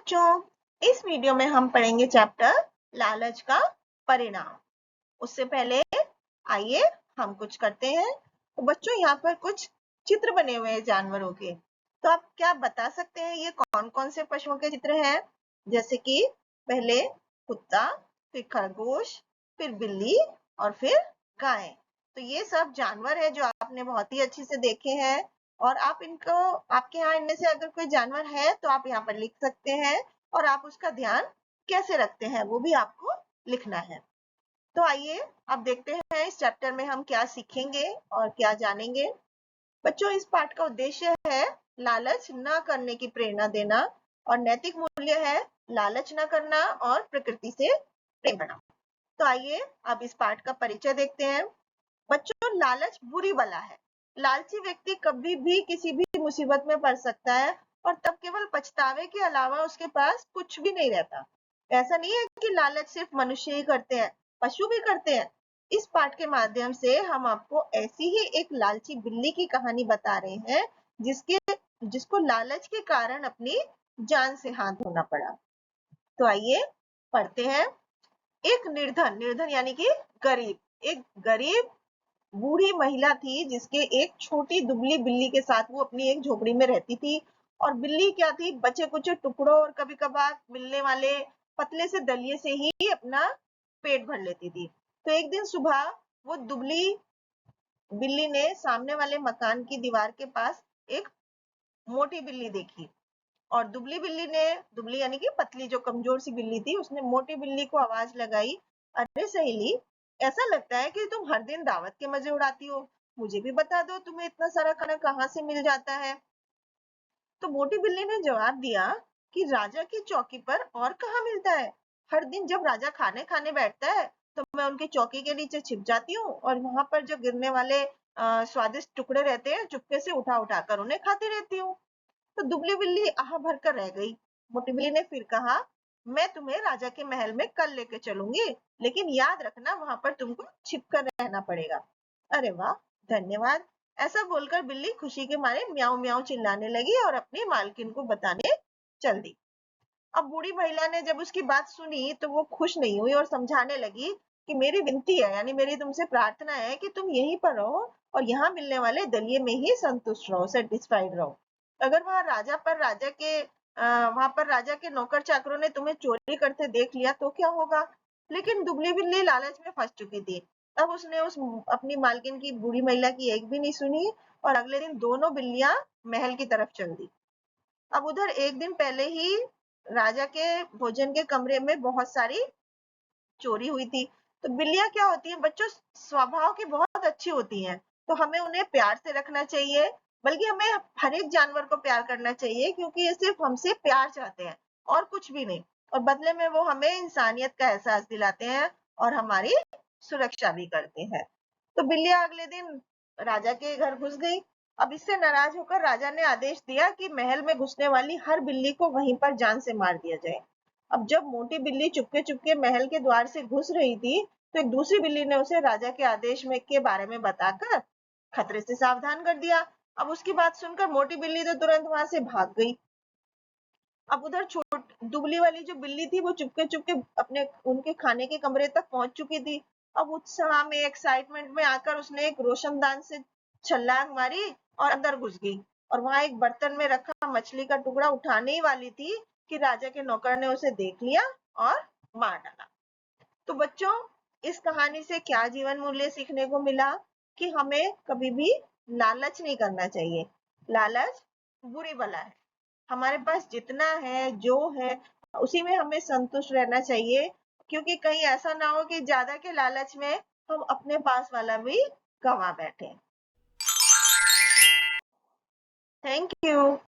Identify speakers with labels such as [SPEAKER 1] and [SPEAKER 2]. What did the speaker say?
[SPEAKER 1] बच्चों, इस वीडियो में हम पढ़ेंगे चैप्टर लालच का परिणाम। उससे पहले आइए हम कुछ करते हैं। तो बच्चों, यहाँ पर कुछ चित्र बने हुए हैं जानवरों के। तो आप क्या बता सकते हैं ये कौन कौन से पशुओं के चित्र हैं? जैसे कि पहले कुत्ता, फिर खरगोश, फिर बिल्ली और फिर गाय। तो ये सब जानवर है जो आपने बहुत ही अच्छे से देखे हैं। और आप इनको, आपके यहाँ इनमें से अगर कोई जानवर है तो आप यहाँ पर लिख सकते हैं, और आप उसका ध्यान कैसे रखते हैं वो भी आपको लिखना है। तो आइए अब देखते हैं इस चैप्टर में हम क्या सीखेंगे और क्या जानेंगे। बच्चों, इस पाठ का उद्देश्य है लालच न करने की प्रेरणा देना, और नैतिक मूल्य है लालच न करना और प्रकृति से प्रेम करना। तो आइए अब इस पाठ का परिचय देखते हैं। बच्चों, लालच बुरी बला है। लालची व्यक्ति कभी भी किसी भी मुसीबत में पड़ सकता है, और तब केवल पछतावे के अलावा उसके पास कुछ भी नहीं रहता। ऐसा नहीं है कि लालच सिर्फ मनुष्य ही करते हैं, पशु भी करते हैं। इस पाठ के माध्यम से हम आपको ऐसी ही एक लालची बिल्ली की कहानी बता रहे हैं जिसको लालच के कारण अपनी जान से हाथ धोना पड़ा। तो आइए पढ़ते हैं। एक निर्धन यानी कि एक गरीब बूढ़ी महिला थी, जिसके एक छोटी दुबली बिल्ली के साथ वो अपनी एक झोपड़ी में रहती थी। और बिल्ली क्या थी, बचे कुचे टुकड़ों और कभी कभार मिलने वाले पतले से दलिए से ही अपना पेट भर लेती थी। तो एक दिन सुबह वो दुबली बिल्ली ने सामने वाले मकान की दीवार के पास एक मोटी बिल्ली देखी, और दुबली यानी कि पतली, जो कमजोर सी बिल्ली थी, उसने मोटी बिल्ली को आवाज लगाई, अरे सहेली, ऐसा लगता है कि तुम हर दिन दावत के मजे उड़ाती हो। मुझे भी बता दो तुम्हें इतना सारा खाना कहाँ से मिल जाता है। तो मोटी बिल्ली ने जवाब दिया कि राजा की चौकी पर और कहाँ मिलता है। हर दिन जब राजा खाने खाने बैठता है तो मैं उनकी चौकी के नीचे छिप जाती हूँ, और वहां पर जो गिरने वाले स्वादिष्ट टुकड़े रहते हैं चुपके से उठा उठा कर उन्हें खाती रहती हूँ। तो दुबली बिल्ली आह भर कर रह गई। मोटी बिल्ली ने फिर कहा, मैं तुम्हें राजा के महल में कल लेके चलूंगी, लेकिन याद रखना वहां पर तुमको छिप कर रहना पड़ेगा। अरे वाह, धन्यवाद। ऐसा बोलकर बिल्ली खुशी के मारे म्याऊं म्याऊं चिल्लाने लगी और अपनी मालकिन को बताने चल दी। अब बूढ़ी महिला ने जब उसकी बात सुनी तो वो खुश नहीं हुई और समझाने लगी कि मेरी विनती है, यानी मेरी तुमसे प्रार्थना है कि तुम यहीं पर रहो और यहाँ मिलने वाले दलिये में ही संतुष्ट रहो, सेटिस्फाइड रहो। अगर वहां पर राजा के नौकर चाकरों ने तुम्हें चोरी करते देख लिया तो क्या होगा? लेकिन दुबली बिल्ली लालच में फंस चुकी थी। अब उसने उस अपनी मालकिन की, बूढ़ी महिला की एक भी नहीं सुनी, और अगले दिन दोनों बिल्लियां महल की तरफ चल दी। अब उधर एक दिन पहले ही राजा के भोजन के कमरे में बहुत सारी चोरी हुई थी। तो बिल्लियां क्या होती हैं बच्चों, स्वभाव की बहुत अच्छी होती हैं। तो हमें उन्हें प्यार से रखना चाहिए, बल्कि हमें हर एक जानवर को प्यार करना चाहिए, क्योंकि ये सिर्फ हमसे प्यार चाहते हैं और कुछ भी नहीं। और बदले में वो हमें इंसानियत का एहसास दिलाते हैं और हमारी सुरक्षा भी करते हैं। तो बिल्लियां अगले दिन राजा के घर घुस गई। अब इससे नाराज होकर राजा ने आदेश दिया कि महल में घुसने वाली हर बिल्ली को वहीं पर जान से मार दिया जाए। अब जब मोटी बिल्ली चुपके चुपके महल के द्वार से घुस रही थी, तो एक दूसरी बिल्ली ने उसे राजा के आदेश में के बारे में बताकर खतरे से सावधान कर दिया। अब उसकी बात सुनकर मोटी बिल्ली तो तुरंत वहां से भाग गई। अब उधर दुबली वाली जो बिल्ली थी वो चुपके चुपके अपने उनके खाने के कमरे तक पहुंच चुकी थी। अब उत्साह में, एक्साइटमेंट में आकर उसने एक रोशनदान से छलांग मारी और अंदर घुस गई, और वहां एक बर्तन में रखा मछली का टुकड़ा उठाने ही वाली थी कि राजा के नौकर ने उसे देख लिया और मार डाला। तो बच्चों, इस कहानी से क्या जीवन मूल्य सीखने को मिला? कि हमें कभी भी लालच नहीं करना चाहिए। लालच बुरी बला है। हमारे पास जितना है, जो है, उसी में हमें संतुष्ट रहना चाहिए, क्योंकि कहीं ऐसा ना हो कि ज्यादा के लालच में हम अपने पास वाला भी गंवा बैठे। Thank you.